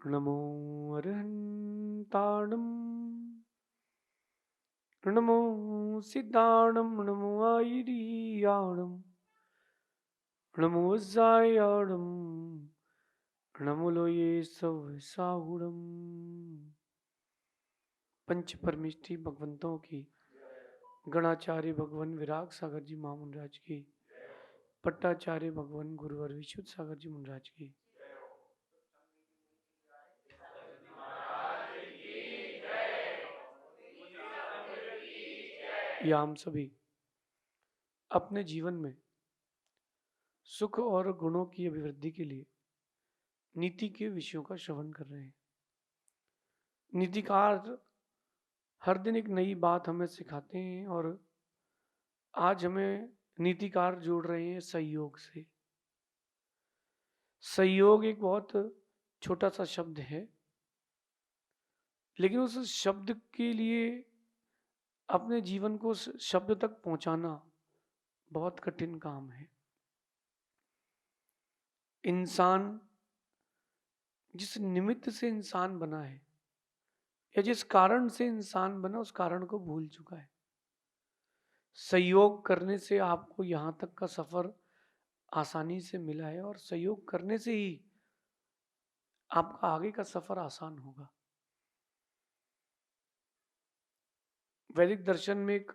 नमो अरहन्ताणं नमो सिद्धाणं नमो आयर्याणं नमो वज्रायाणं नमो लोये सवसाहुणम्। पंच परमिष्टि भगवंतों की, गणाचार्य भगवान विराग सागर जी महामुनराज की, पट्टाचार्य भगवान गुरुवर विशुद्ध सागर जी मुनराज की। या हम सभी अपने जीवन में सुख और गुणों की अभिवृद्धि के लिए नीति के विषयों का श्रवण कर रहे हैं। नीतिकार हर दिन एक नई बात हमें सिखाते हैं और आज हमें नीतिकार जोड़ रहे हैं सहयोग से। सहयोग एक बहुत छोटा सा शब्द है, लेकिन उस शब्द के लिए अपने जीवन को उस शब्द तक पहुंचाना बहुत कठिन काम है। इंसान जिस निमित्त से इंसान बना है या जिस कारण से इंसान बना, उस कारण को भूल चुका है। सहयोग करने से आपको यहां तक का सफर आसानी से मिला है और सहयोग करने से ही आपका आगे का सफर आसान होगा। वैदिक दर्शन में एक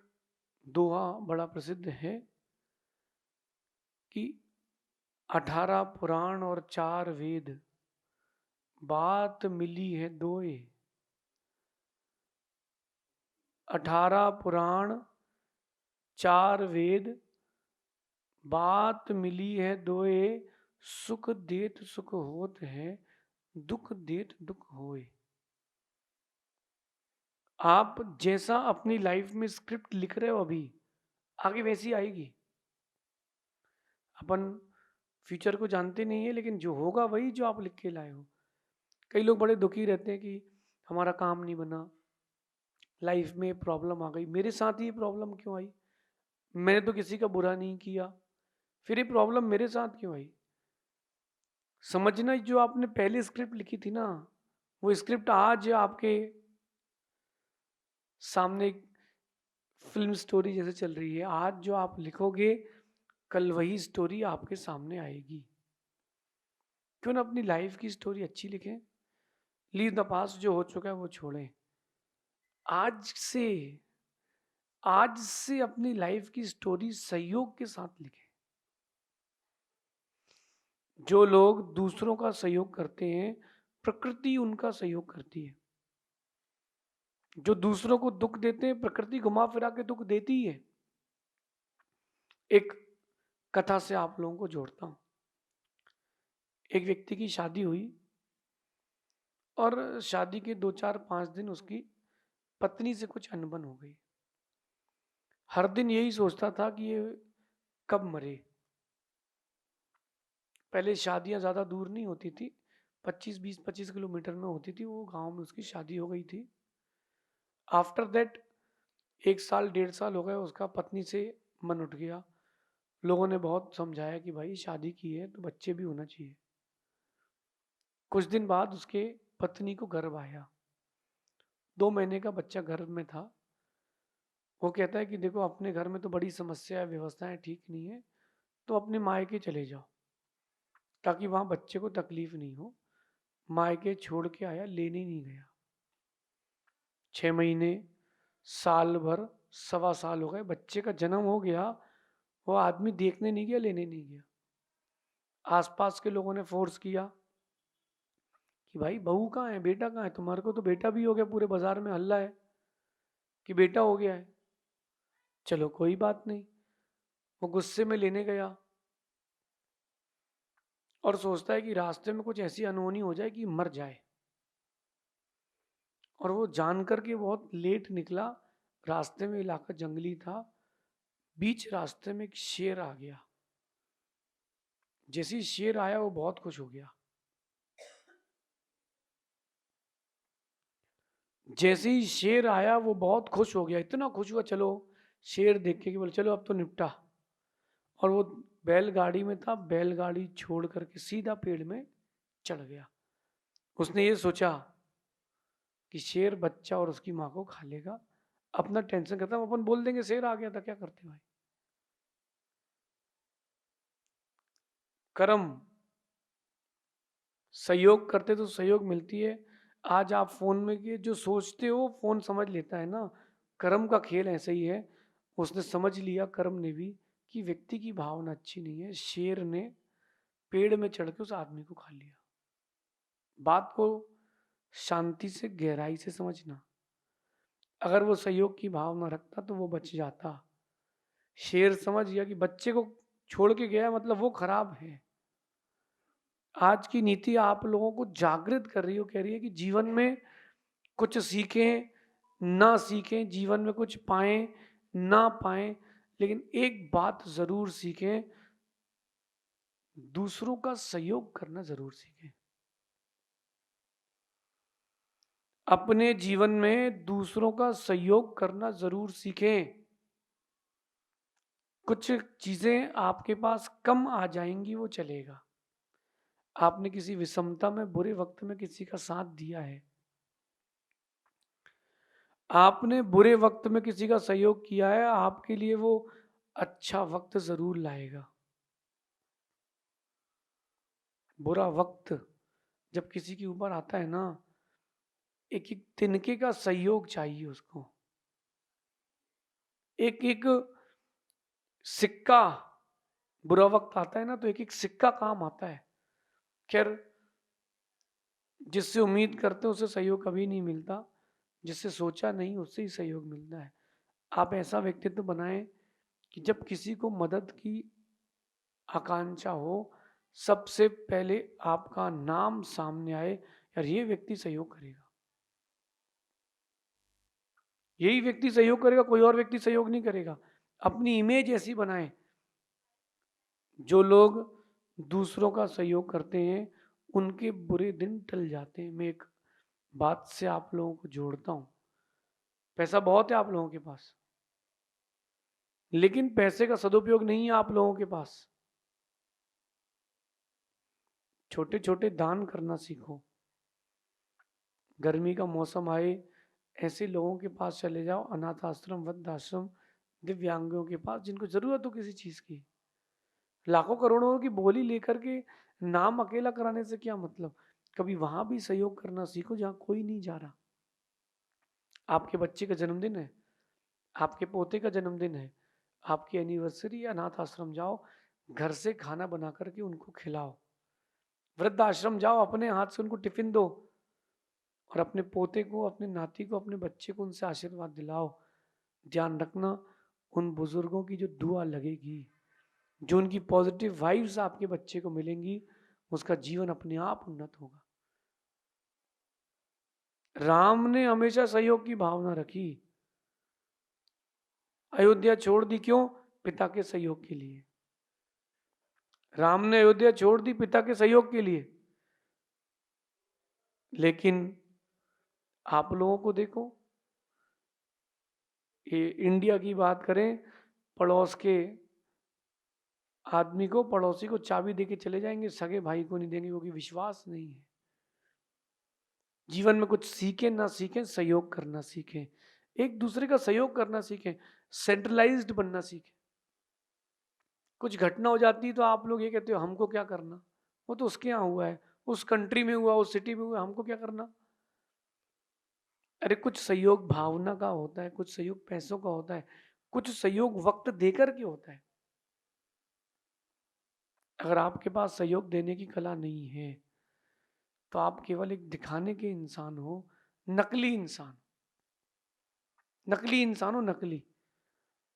दोहा बड़ा प्रसिद्ध है कि 18 पुराण और 4 वेद, बात मिली है दोए। 18 पुराण 4 वेद, बात मिली है दोए। सुख देत सुख होत है, दुख देत दुख होए। आप जैसा अपनी लाइफ में स्क्रिप्ट लिख रहे हो अभी, आगे वैसी आएगी। अपन फ्यूचर को जानते नहीं है, लेकिन जो होगा वही जो आप लिख के लाए हो। कई लोग बड़े दुखी रहते हैं कि हमारा काम नहीं बना, लाइफ में प्रॉब्लम आ गई। मेरे साथ ही ये प्रॉब्लम क्यों आई? मैंने तो किसी का बुरा नहीं किया, फिर ये प्रॉब्लम मेरे साथ क्यों आई? समझना, जो आपने पहले स्क्रिप्ट लिखी थी ना, वो स्क्रिप्ट आज आपके सामने एक फिल्म स्टोरी जैसे चल रही है। आज जो आप लिखोगे, कल वही स्टोरी आपके सामने आएगी। क्यों ना अपनी लाइफ की स्टोरी अच्छी लिखें। लीव द पास्ट, जो हो चुका है वो छोड़ें। आज से आज से अपनी लाइफ की स्टोरी सहयोग के साथ लिखें। जो लोग दूसरों का सहयोग करते हैं, प्रकृति उनका सहयोग करती है। जो दूसरों को दुख देते हैं, प्रकृति घुमा फिरा के दुख देती है। एक कथा से आप लोगों को जोड़ता हूं। एक व्यक्ति की शादी हुई और शादी के 2 4 5 दिन उसकी पत्नी से कुछ अनबन हो गई। हर दिन यही सोचता था कि ये कब मरे। पहले शादियां ज्यादा दूर नहीं होती थी, 25 20 25 किलोमीटर में होती थी। वो गांव में उसकी शादी हो गई थी। आफ्टर दैट 1 साल 1.5 साल हो गए, उसका पत्नी से मन उठ गया। लोगों ने बहुत समझाया कि भाई शादी की है तो बच्चे भी होना चाहिए। कुछ दिन बाद उसके पत्नी को गर्भ आया। 2 महीने का बच्चा गर्भ में था। वो कहता है कि देखो, अपने घर में तो बड़ी समस्या है, व्यवस्थाएं ठीक नहीं है, तो अपने मायके चले जाओ ताकि वहां बच्चे को तकलीफ नहीं हो। मायके छोड़ के आया, लेने नहीं गया। 6 महीने, साल भर, 1.25 साल हो गए, बच्चे का जन्म हो गया। वो आदमी देखने नहीं गया, लेने नहीं गया। आसपास के लोगों ने फोर्स किया कि भाई बहू कहाँ है, बेटा कहाँ है? तुम्हारे को तो बेटा भी हो गया, पूरे बाजार में हल्ला है कि बेटा हो गया है। चलो कोई बात नहीं। वो गुस्से में लेने गया और सोचता है कि रास्ते में कुछ ऐसी अनहोनी हो जाए कि मर जाए। और वो जान करके बहुत लेट निकला। रास्ते में इलाका जंगली था। बीच रास्ते में एक शेर आ गया। जैसे ही शेर आया, वो बहुत खुश हो गया। जैसे ही शेर आया, वो बहुत खुश हो गया, इतना खुश हुआ, चलो शेर देख के कि बोले चलो अब तो निपटा। और वो बैलगाड़ी में था, बैलगाड़ी छोड़ करके सीधा पेड़ में चढ़ गया। उसने ये सोचा कि शेर बच्चा और उसकी माँ को खा लेगा, अपना टेंशन खत्म, अपन बोल देंगे शेर आ गया था, क्या करते भाई। कर्म, सहयोग करते तो सहयोग मिलती है। आज आप फोन में के जो सोचते हो फोन समझ लेता है ना, कर्म का खेल ऐसे ही है। उसने समझ लिया कर्म ने भी कि व्यक्ति की भावना अच्छी नहीं है, शेर ने पेड़ में चढ़ के उस आदमी को खा लिया। बात को शांति से गहराई से समझना, अगर वो सहयोग की भावना रखता तो वो बच जाता। शेर समझ गया कि बच्चे को छोड़ के गया मतलब वो खराब है। आज की नीति आप लोगों को जागृत कर रही हो, कह रही है कि जीवन में कुछ सीखें ना सीखें, जीवन में कुछ पाएं ना पाएं, लेकिन एक बात जरूर सीखें, दूसरों का सहयोग करना जरूर सीखें। अपने जीवन में दूसरों का सहयोग करना जरूर सीखें। कुछ चीजें आपके पास कम आ जाएंगी, वो चलेगा। आपने किसी विषमता में, बुरे वक्त में किसी का साथ दिया है, आपने बुरे वक्त में किसी का सहयोग किया है, आपके लिए वो अच्छा वक्त जरूर लाएगा। बुरा वक्त जब किसी के ऊपर आता है ना, एक एक तिनके का सहयोग चाहिए उसको। एक एक सिक्का, बुरा वक्त आता है ना तो एक एक सिक्का काम आता है। खैर, जिससे उम्मीद करते हैं उससे सहयोग कभी नहीं मिलता, जिससे सोचा नहीं उससे ही सहयोग मिलता है। आप ऐसा व्यक्तित्व बनाएं कि जब किसी को मदद की आकांक्षा हो, सबसे पहले आपका नाम सामने आए, यार ये व्यक्ति सहयोग करेगा, यही व्यक्ति सहयोग करेगा, कोई और व्यक्ति सहयोग नहीं करेगा। अपनी इमेज ऐसी बनाएं। जो लोग दूसरों का सहयोग करते हैं उनके बुरे दिन टल जाते हैं। मैं एक बात से आप लोगों को जोड़ता हूं। पैसा बहुत है आप लोगों के पास, लेकिन पैसे का सदुपयोग नहीं है आप लोगों के पास। छोटे छोटे दान करना सीखो। गर्मी का मौसम आए, ऐसे लोगों के पास चले जाओ, अनाथ आश्रम, वृद्धाश्रम, दिव्यांगों के पास, जिनको जरूरत हो किसी चीज की। लाखों करोड़ों की बोली लेकर के नाम अकेला कराने से क्या मतलब। कभी वहां भी सहयोग करना सीखो जहां कोई नहीं जा रहा। आपके बच्चे का जन्मदिन है, आपके पोते का जन्मदिन है, आपकी एनिवर्सरी, अनाथ आश्रम जाओ, घर से खाना बना करके उनको खिलाओ। वृद्धाश्रम जाओ, अपने हाथ से उनको टिफिन दो, और अपने पोते को, अपने नाती को, अपने बच्चे को उनसे आशीर्वाद दिलाओ। ध्यान रखना, उन बुजुर्गों की जो दुआ लगेगी, जो उनकी पॉजिटिव वाइब्स आपके बच्चे को मिलेंगी, उसका जीवन अपने आप उन्नत होगा। राम ने हमेशा सहयोग की भावना रखी। अयोध्या छोड़ दी क्यों? पिता के सहयोग के लिए। राम ने अयोध्या छोड़ दी पिता के सहयोग के लिए। लेकिन आप लोगों को देखो, ये इंडिया की बात करें, पड़ोस के आदमी को, पड़ोसी को चाबी देके चले जाएंगे, सगे भाई को नहीं देंगे, क्योंकि विश्वास नहीं है। जीवन में कुछ सीखें ना सीखें, सहयोग करना सीखें, एक दूसरे का सहयोग करना सीखें, सेंट्रलाइज्ड बनना सीखें। कुछ घटना हो जाती है तो आप लोग ये कहते हो हमको क्या करना, वो तो उसके यहाँ हुआ है, उस कंट्री में हुआ, उस सिटी में हुआ, हमको क्या करना। अरे कुछ सहयोग भावना का होता है, कुछ सहयोग पैसों का होता है, कुछ सहयोग वक्त देकर के होता है। अगर आपके पास सहयोग देने की कला नहीं है तो आप केवल एक दिखाने के इंसान हो, नकली इंसान, नकली इंसान हो, नकली।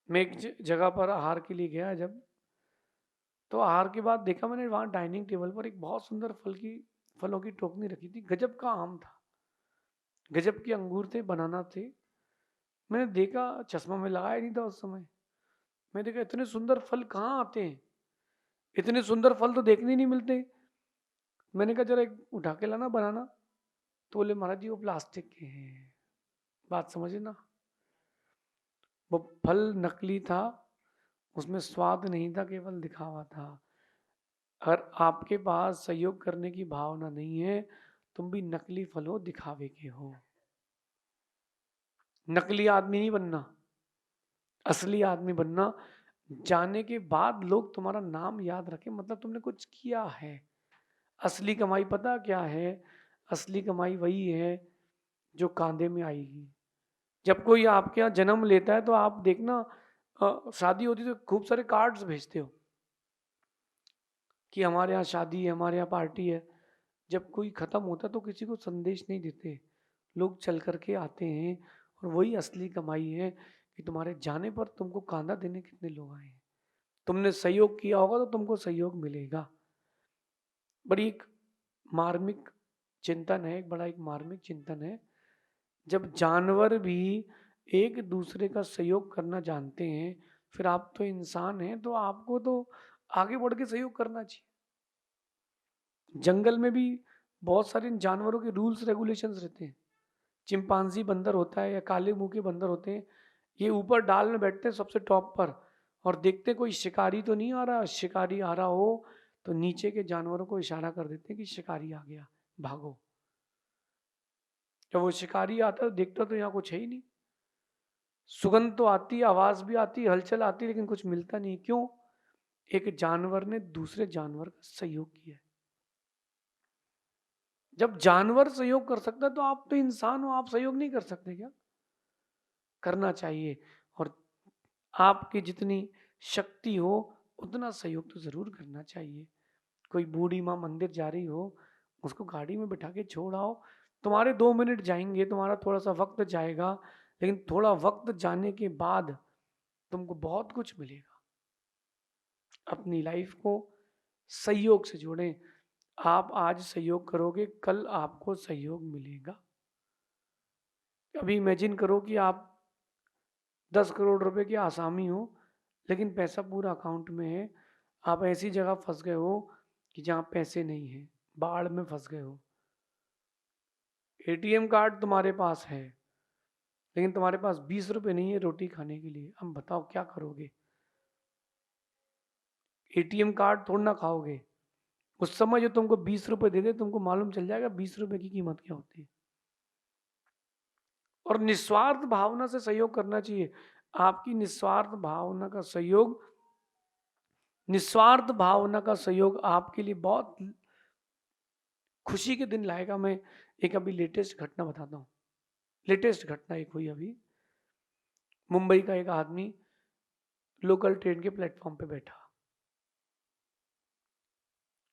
मैं एक जगह पर आहार के लिए गया जब, तो आहार के बाद देखा मैंने, वहां डाइनिंग टेबल पर एक बहुत सुंदर फलों की टोकनी रखी थी। गजब का आम था, गजब के अंगूर थे, बनाना थे। मैंने देखा, चश्मा में लगाया नहीं था उस समय। मैं देखा इतने सुंदर फल कहाँ आते हैं, इतने सुंदर फल तो देखने नहीं मिलते। मैंने कहा जरा एक उठा के लाना बनाना, तो बोले महाराज जी वो प्लास्टिक के हैं। बात समझे ना, वो फल नकली था, उसमें स्वाद नहीं था, केवल दिखावा था। अगर आपके पास सहयोग करने की भावना नहीं है तुम भी नकली फल हो, दिखावे के हो। नकली आदमी नहीं बनना, असली आदमी बनना। जाने के बाद लोग तुम्हारा नाम याद रखें, मतलब तुमने कुछ किया है। असली कमाई पता क्या है? असली कमाई वही है जो कांधे में आएगी। जब कोई आपके यहाँ जन्म लेता है तो आप देखना, शादी होती है तो खूब सारे कार्ड्स भेजते हो कि हमारे यहाँ शादी है, हमारे यहाँ पार्टी है। जब कोई खत्म होता है तो किसी को संदेश नहीं देते, लोग चल करके आते हैं। और वही असली कमाई है कि तुम्हारे जाने पर तुमको कांधा देने कितने लोग आए हैं। तुमने सहयोग किया होगा तो तुमको सहयोग मिलेगा। बड़ी एक मार्मिक चिंतन है, एक बड़ा एक मार्मिक चिंतन है। जब जानवर भी एक दूसरे का सहयोग करना जानते हैं, फिर आप तो इंसान हैं, तो आपको तो आगे बढ़ के सहयोग करना चाहिए। जंगल में भी बहुत सारे जानवरों के रूल्स रेगुलेशंस रहते हैं। चिंपांजी बंदर होता है या काले मुंह के बंदर होते हैं, ये ऊपर डाल में बैठते हैं सबसे टॉप पर, और देखते कोई शिकारी तो नहीं आ रहा। शिकारी आ रहा हो तो नीचे के जानवरों को इशारा कर देते हैं कि शिकारी आ गया, भागो। जब वो शिकारी आता है तो देखता तो यहाँ कुछ है ही नहीं। सुगंध तो आती है, आवाज भी आती है, हलचल आती है, लेकिन कुछ मिलता नहीं। क्यों? एक जानवर ने दूसरे जानवर का सहयोग किया है। जब जानवर सहयोग कर सकता है तो आप तो इंसान हो, आप सहयोग नहीं कर सकते क्या? करना चाहिए। और आपकी जितनी शक्ति हो उतना सहयोग तो जरूर करना चाहिए। कोई बूढ़ी माँ मंदिर जा रही हो, उसको गाड़ी में बिठा के छोड़ आओ। तुम्हारे 2 मिनट जाएंगे, तुम्हारा थोड़ा सा वक्त जाएगा, लेकिन थोड़ा वक्त जाने के बाद तुमको बहुत कुछ मिलेगा। अपनी लाइफ को सहयोग से जोड़ें। आप आज सहयोग करोगे, कल आपको सहयोग मिलेगा। अभी इमेजिन करो कि आप 10 करोड़ रुपए के आसामी हो, लेकिन पैसा पूरा अकाउंट में है। आप ऐसी जगह फंस गए हो कि जहाँ पैसे नहीं है, बाढ़ में फंस गए हो। एटीएम कार्ड तुम्हारे पास है, लेकिन तुम्हारे पास 20 रुपए नहीं है रोटी खाने के लिए। अब बताओ क्या करोगे? एटीएम कार्ड थोड़ा ना खाओगे। उस समय जो तुमको 20 रुपए दे दे, तुमको मालूम चल जाएगा 20 रुपए की कीमत क्या होती है। और निस्वार्थ भावना से सहयोग करना चाहिए। आपकी निस्वार्थ भावना का सहयोग, निस्वार्थ भावना का सहयोग आपके लिए बहुत खुशी के दिन लाएगा। मैं एक अभी लेटेस्ट घटना बताता हूँ। लेटेस्ट घटना एक हुई अभी। मुंबई का एक आदमी लोकल ट्रेन के प्लेटफॉर्म पे बैठा,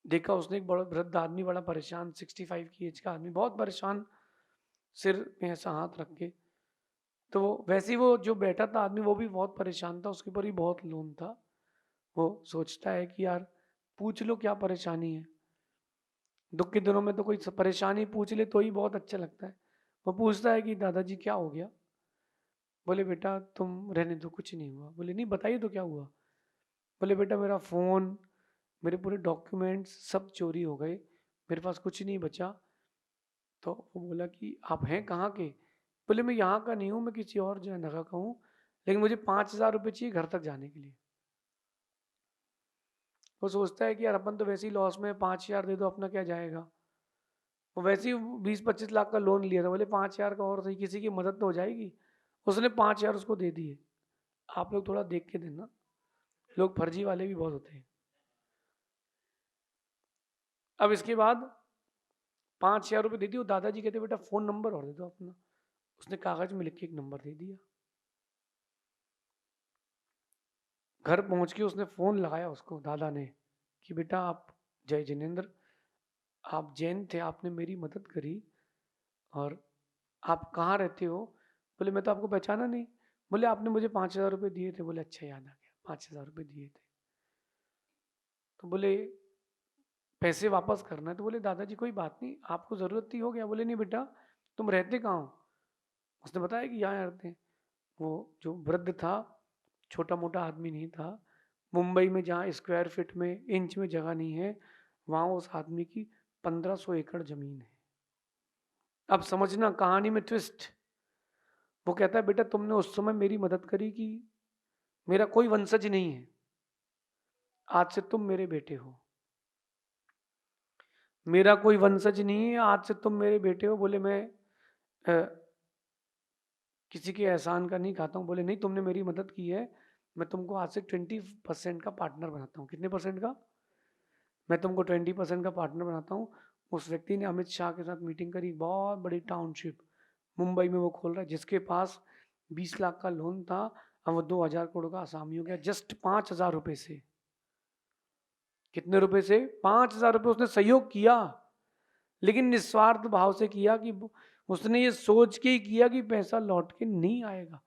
देखा उसने एक बड़ा वृद्ध आदमी, बड़ा परेशान, 65 की एज का आदमी, बहुत परेशान, सिर में ऐसा हाथ रख के। तो वैसे ही वो जो बैठा था आदमी, वो भी बहुत परेशान था, उसके ऊपर ही बहुत लोन था। वो सोचता है कि यार पूछ लो क्या परेशानी है। दुख के दिनों में तो कोई परेशानी पूछ ले तो ही बहुत अच्छा लगता है। वो पूछता है कि दादाजी क्या हो गया? बोले बेटा तुम रहने दो, कुछ नहीं हुआ। बोले नहीं बताइए तो क्या हुआ? बोले बेटा मेरा फ़ोन, मेरे पूरे डॉक्यूमेंट्स सब चोरी हो गए, मेरे पास कुछ नहीं बचा। तो वो बोला कि आप हैं कहाँ के? बोले मैं यहाँ का नहीं हूँ, मैं किसी और जगह का हूँ, लेकिन मुझे 5,000 रुपये चाहिए घर तक जाने के लिए। वो सोचता है कि यार अपन तो वैसे ही लॉस में, 5,000 दे दो अपना क्या जाएगा। वो वैसे ही 20-25 लाख का लोन लिया था, बोले 5,000 का और सही, किसी की मदद तो हो जाएगी। उसने 5,000 उसको दे दिए। आप लोग थोड़ा देख के देना, लोग फर्जी वाले भी बहुत होते हैं। अब इसके बाद 5,000 रुपये दे दिए। दादाजी कहते बेटा फोन नंबर और दे दो अपना। उसने कागज में लिख के एक नंबर दे दिया। घर पहुंच के उसने फोन लगाया उसको, दादा ने, कि बेटा आप जय जिनेन्द्र, आप जैन थे, आपने मेरी मदद करी, और आप कहाँ रहते हो? बोले मैं तो आपको पहचाना नहीं। बोले आपने मुझे 5,000 रुपये दिए थे। बोले अच्छा याद आ गया, 5,000 रुपये दिए थे। तो बोले पैसे वापस करना है। तो बोले दादाजी कोई बात नहीं, आपको ज़रूरत थी, हो गया। बोले नहीं बेटा तुम रहते कहाँ हो? उसने बताया कि यहाँ रहते हैं। वो जो वृद्ध था, छोटा मोटा आदमी नहीं था। मुंबई में जहाँ स्क्वायर फीट में, इंच में जगह नहीं है, वहाँ उस आदमी की 1,500 एकड़ जमीन है। अब समझना कहानी में ट्विस्ट। वो कहता है बेटा तुमने उस समय मेरी मदद करी कि मेरा कोई वंशज नहीं है, आज से तुम मेरे बेटे हो। मेरा कोई वंशज नहीं है, आज से तुम मेरे बेटे हो। बोले मैं किसी के एहसान का नहीं खाता हूँ। बोले नहीं, तुमने मेरी मदद की है, मैं तुमको आज से 20% का पार्टनर बनाता हूँ। कितने परसेंट का? मैं तुमको 20% का पार्टनर बनाता हूँ। उस व्यक्ति ने अमित शाह के साथ मीटिंग करी, बहुत बड़ी टाउनशिप मुंबई में वो खोल रहा है, जिसके पास 20 लाख का लोन था, अब वो 2,000 करोड़ का आसामी हो गया, जस्ट 5,000 रुपए से। कितने रुपए से? 5,000 रुपए उसने सहयोग किया, लेकिन निस्वार्थ भाव से किया कि उसने ये सोच के ही किया कि पैसा लौट के नहीं आएगा।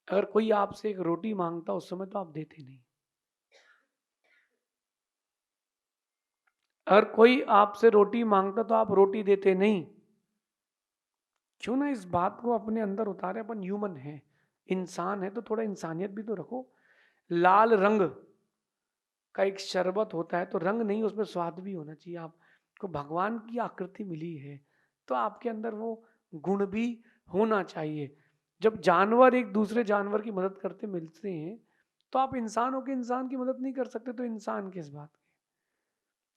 अगर कोई आपसे एक रोटी मांगता उस समय तो आप देते नहीं। अगर कोई आपसे रोटी मांगता तो आप रोटी देते नहीं। क्यों ना इस बात को अपने अंदर उतारे। अपन ह्यूमन है, इंसान है, तो थोड़ा इंसानियत भी तो रखो। लाल रंग का एक शरबत होता है तो रंग नहीं, उसमें स्वाद भी होना चाहिए। आपको भगवान की आकृति मिली है तो आपके अंदर वो गुण भी होना चाहिए। जब जानवर एक दूसरे जानवर की मदद करते मिलते हैं तो आप इंसान हो के इंसान की मदद नहीं कर सकते, तो इंसान किस बात के?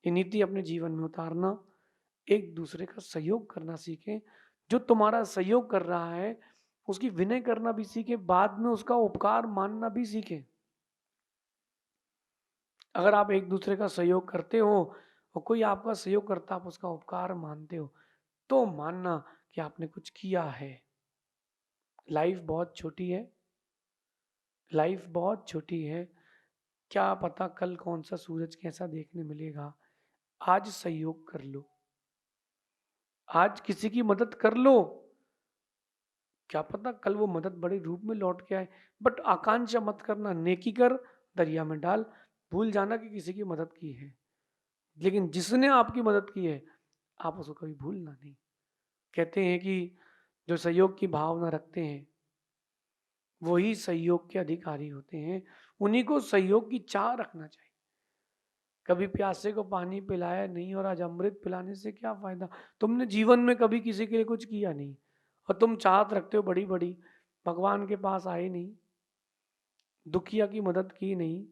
ये नीति अपने जीवन में उतारना, एक दूसरे का सहयोग करना सीखें। जो तुम्हारा सहयोग कर रहा है उसकी विनय करना भी सीखें, बाद में उसका उपकार मानना भी सीखें। अगर आप एक दूसरे का सहयोग करते हो और कोई आपका सहयोग करता, आप उसका उपकार मानते हो, तो मानना कि आपने कुछ किया है। लाइफ बहुत छोटी है, लाइफ बहुत छोटी है। क्या पता कल कौन सा सूरज कैसा देखने मिलेगा। आज सहयोग कर लो, आज किसी की मदद कर लो, क्या पता कल वो मदद बड़े रूप में लौट के आए। बट आकांक्षा मत करना, नेकी कर दरिया में डाल। भूल जाना कि किसी की मदद की है, लेकिन जिसने आपकी मदद की है आप उसको कभी भूलना नहीं। कहते हैं कि जो सहयोग की भावना रखते हैं वही सहयोग के अधिकारी होते हैं, उन्हीं को सहयोग की चाह रखना चाहिए। कभी प्यासे को पानी पिलाया नहीं और आज अमृत पिलाने से क्या फायदा? तुमने जीवन में कभी किसी के लिए कुछ किया नहीं और तुम चाहत रखते हो बड़ी बड़ी, भगवान के पास आए नहीं, दुखिया की मदद की नहीं,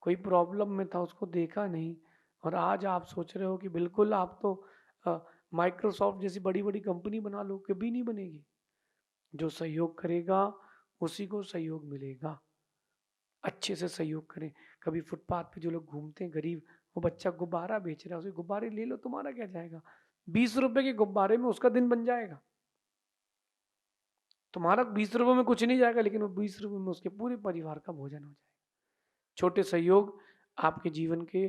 कोई प्रॉब्लम में था उसको देखा नहीं, और आज आप सोच रहे हो कि बिल्कुल आप तो माइक्रोसॉफ्ट जैसी बड़ी बड़ी कंपनी बना लो। कभी नहीं बनेगी। जो सहयोग करेगा उसी को सहयोग मिलेगा। अच्छे से सहयोग करें। कभी फुटपाथ पे जो लोग घूमते हैं गरीब, वो बच्चा गुब्बारा बेच रहा है, उसे गुब्बारे ले लो, तुम्हारा क्या जाएगा? 20 रुपए के गुब्बारे में उसका दिन बन जाएगा। तुम्हारा 20 रुपए में कुछ नहीं जाएगा, लेकिन वो 20 रुपए में उसके पूरे परिवार का भोजन हो जाएगा। छोटे सहयोग आपके जीवन के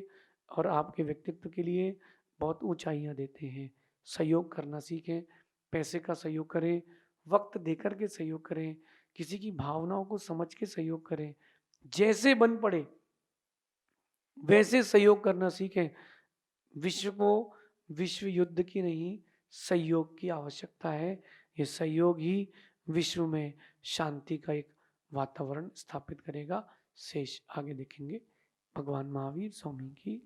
और आपके व्यक्तित्व के लिए बहुत ऊंचाइयां देते हैं। सहयोग करना सीखें। पैसे का सहयोग करें, वक्त देकर के सहयोग करें, किसी की भावनाओं को समझ के सहयोग करें। जैसे बन पड़े वैसे सहयोग करना सीखें। विश्व को विश्व युद्ध की नहीं, सहयोग की आवश्यकता है। ये सहयोग ही विश्व में शांति का एक वातावरण स्थापित करेगा। शेष आगे देखेंगे। भगवान महावीर स्वामी की